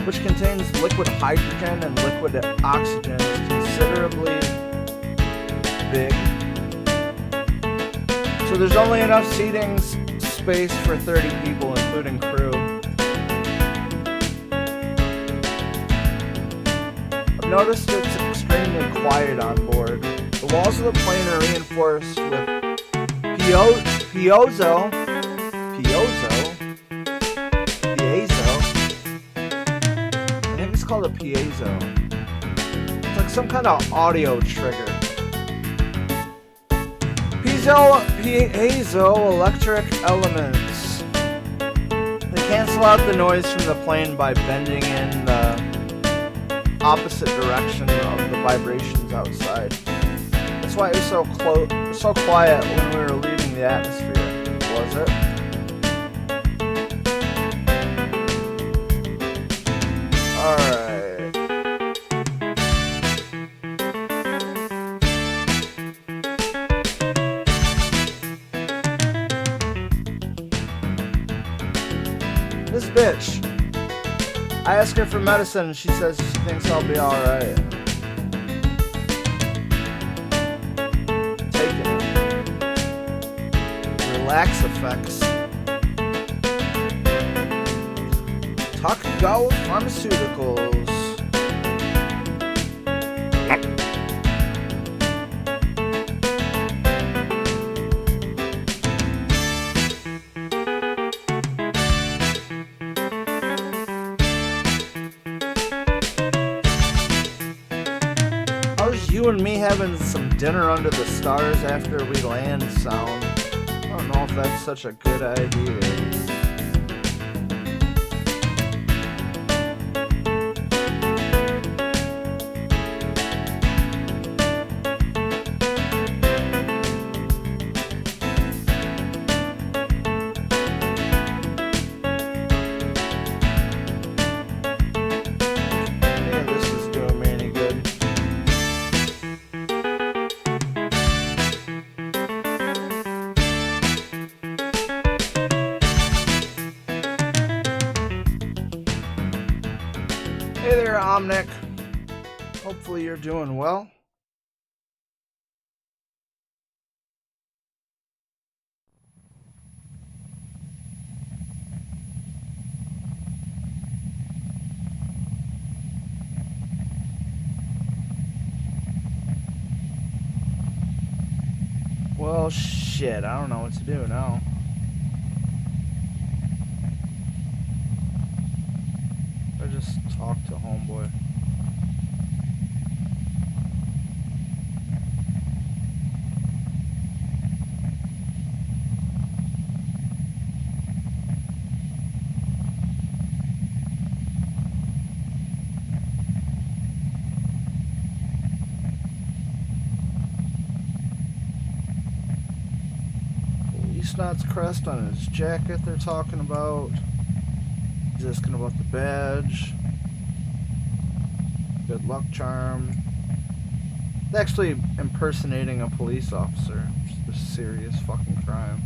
which contains liquid hydrogen and liquid oxygen, is considerably big. So there's only enough seating space for 30 people, including crew. noticed it's extremely quiet on board. The walls of the plane are reinforced with piezo. I think it's called a piezo. It's like some kind of audio trigger. Piezoelectric elements. They cancel out the noise from the plane by bending in the opposite direction of the vibrations outside. That's why it was so quiet when we were leaving the atmosphere, was it? Alright. This bitch. I ask her for medicine and she says she thinks I'll be alright. Taking it. Relax effects. Takagawa Pharmaceuticals. You and me having some dinner under the stars after we land sound. I don't know if that's such a good idea. Hey there, Omnic. Hopefully you're doing well. Well, shit, I don't know what to do now. I just talk to homeboy. Policenauts crest on his jacket they're talking about. He's asking about the badge. Good luck charm. It's actually impersonating a police officer, which is a serious fucking crime.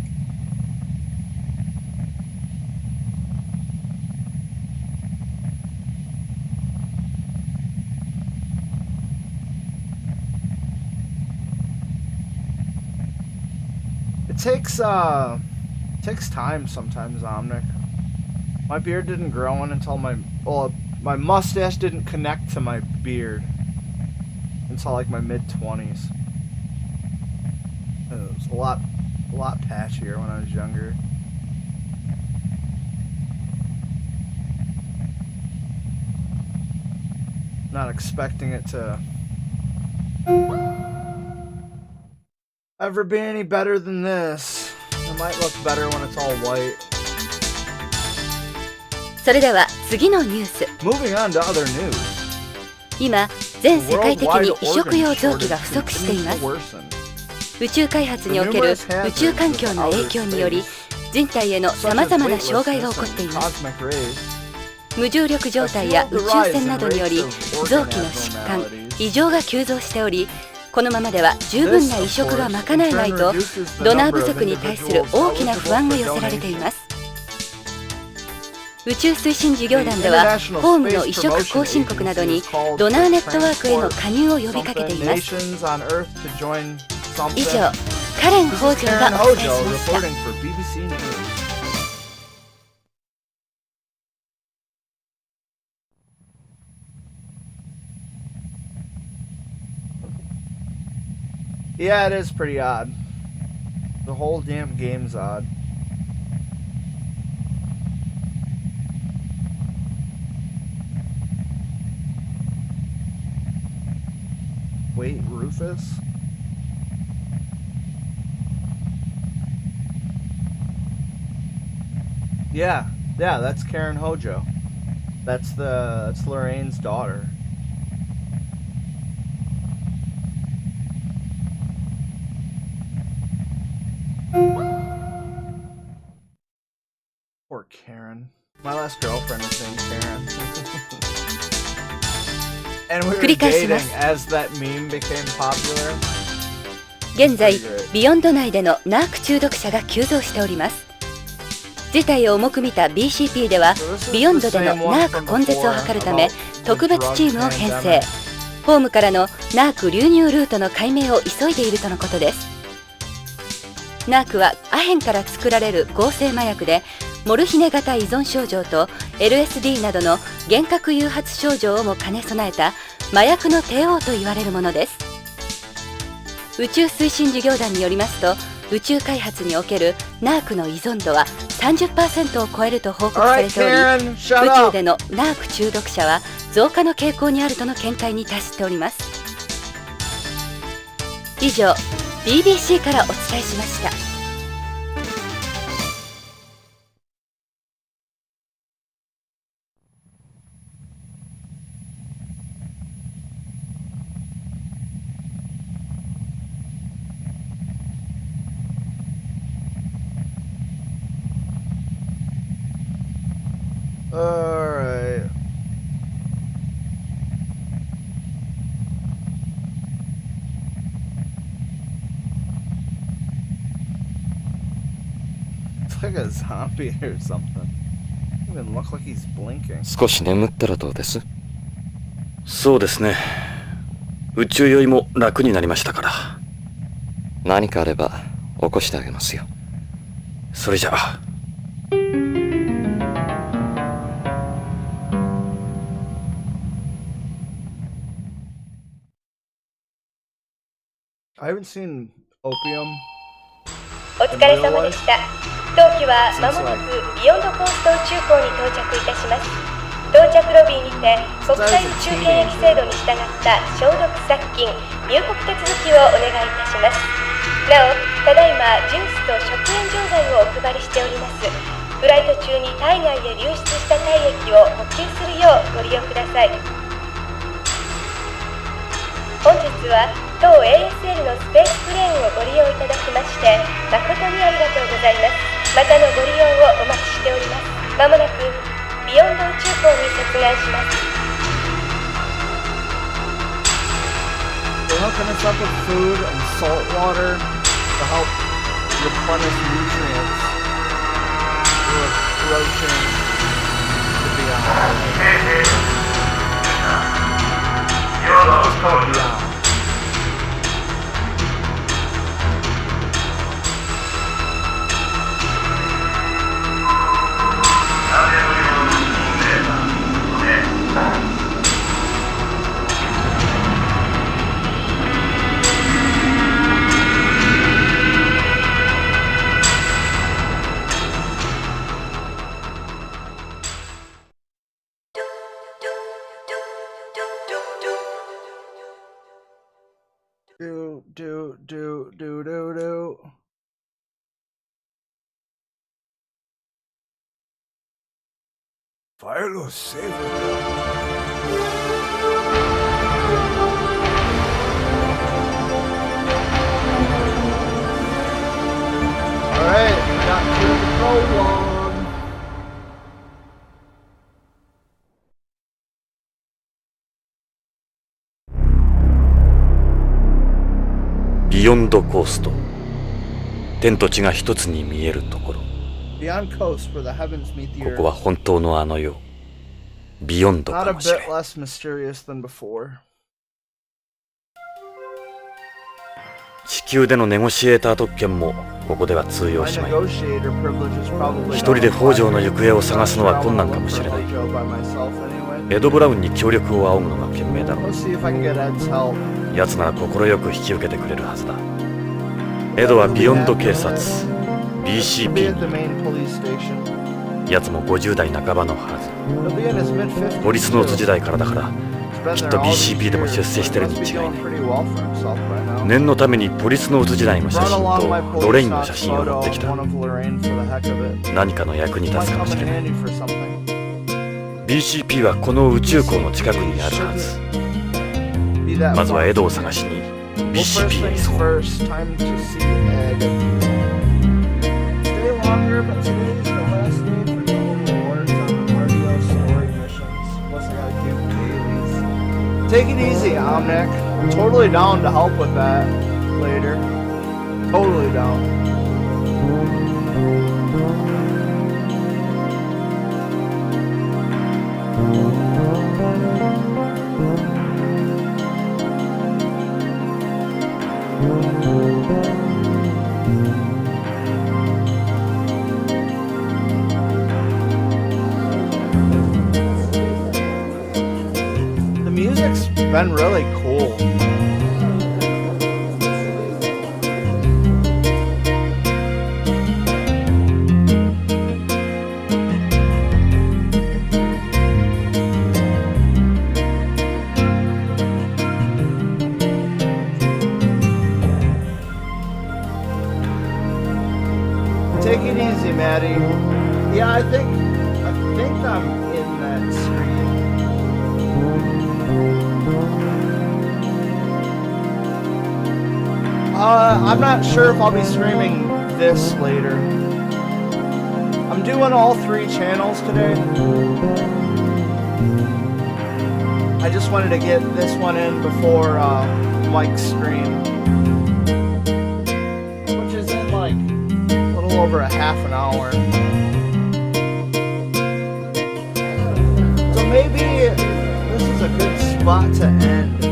It takes time sometimes, Omnic. My beard didn't grow in until my mustache didn't connect to my beard until like my mid-20s. It was a lot patchier when I was younger. Not expecting it to ever be any better than this. It might look better when it's all white. それでは次のニュース。 Moving on to other news. 今、全世界的に移植用臓器が不足しています。宇宙開発における宇宙環境の影響により、人体へのさまざまな障害が起こっています。無重力状態や宇宙船などにより、臓器の疾患、異常が急増しており、このままでは十分な移植が賄えないと、ドナー不足に対する大きな不安が寄せられています。宇宙推進事業団では、ホームの移植後進国などにドナーネットワークへの加入を呼びかけています。以上、カレン北条がお伝えしました。Yeah, it is pretty odd. The whole damn game's odd. Wait, Rufus? Yeah, that's Karen Hojo. That's Lorraine's daughter. Poor Karen. My last girlfriend was named Karen. And we were 繰り返しま dating す。 as that meme became popular. 現在ビヨンド内でのナーク中毒者が急増しております。事態を重く見た BCP ではビヨンドでのナーク根絶を図るため特別チームを編成。ホームからのナーク流入ルートの解明を急いでいるとのことです。ナークはアヘンから作られる合成麻薬で、モルヒネ型依存症状と LSD などの幻覚誘発症状をも兼ね備えた麻薬の帝王と言われるものです。宇宙推進事業団によりますと、宇宙開発におけるナークの依存度は 30% を超えると報告されており、宇宙でのナーク中毒者は増加の傾向にあるとの見解に達しております。以上 BBC からお伝えしました。Alright. It's like a zombie or something. Doesn't even look like he's blinking. 少し眠ったらどうです？そうですね。宇宙酔いも楽になりましたから。何かあれば起こしてあげますよ。それじゃあ。I haven't seen Opium. お疲れ様でした。当機は間もなくビヨンドコースト宇宙港に到着いたします。到着ロビーにて国際宇宙検疫制度に従った消毒殺菌、入国手続きをお願いいたします。なお、ただいまジュースと食塩錠剤をお配りしております。フライト中に体外へ流出した体液を補給するようご利用ください。本日は当 ASL のスペースプレーンをご利用いただきまして誠にありがとうございます。またのご利用をお待ちしております。まもなくビヨンド宇宙港に接岸します。 They're hooking us up with food and salt water to help replenish nutrients. We're approaching the beyond. It's called beyond. Do. Philo saved Alright, we got through the prologue. Beyond ビヨンドコースト。天と地が一つに見えるところ。Beyond coast where the heavens meet the こ earth. こは本当のあの世。ビヨンド Not か a もしれ bit ん。 less mysterious than before. 地球でのネゴシエーター特権もここでは通用 My しない。 negotiator privilege is probably 一人で北条の行方を探すのは困難かもしれない。 by myself anyway. エド・ブラウンに協力を仰ぐのが賢明だろ Let's see if I can get Ed's help. う。奴なら快く引き受けてくれるはずだ。エドはビヨンド警察 Be BCP at the main police station. 奴も50代半ばのはず。 He'll be in his mid-50s. ポリスノーツ時代からだから He's been きっ there と all these BCP でも years, 出世してる so に he must 違 be い doing ない。 pretty well for himself by now. 念のためにポリスノーツ時代の写 Brought 真 along my とロレインの Policenauts 写真を持 photo, ってきた。 one of Lorraine for the heck of it. 何かの役に立 Might つかも come し in れない。 handy for something. BCP はこの宇宙港の近くにあるはず。 Be that まずは one. エドを探しに Well, first BCP へ things 急ごう。 first, time to see Ed. Stay longer, but today's the last day for normal rewards on the RDO story missions. Plus, I gotta do dailies. Take it easy, Omnic. I'm totally down to help with that later. Totally down. The music's been really cool. Take it easy, Maddie. Yeah, I think I'm in that screen. I'm not sure if I'll be streaming this later. I'm doing all 3 channels today. I just wanted to get this one in before Mike's stream, which is in like a little over a half an hour. So maybe this is a good spot to end,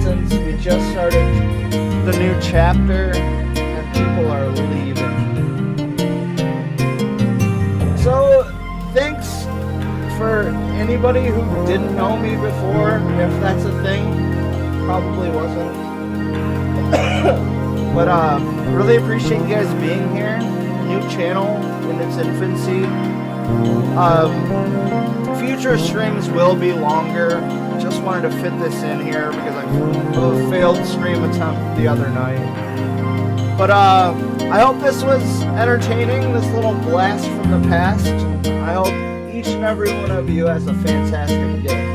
since we just started the new chapter and people are leaving. So thanks for anybody who didn't know me before, if that's a thing. Probably wasn't. But really appreciate you guys being here. New channel in its infancy. Future streams will be longer. Just wanted to fit this in here because I have a failed stream attempt the other night. But I hope this was entertaining, this little blast from the past. I hope each and every one of you has a fantastic day.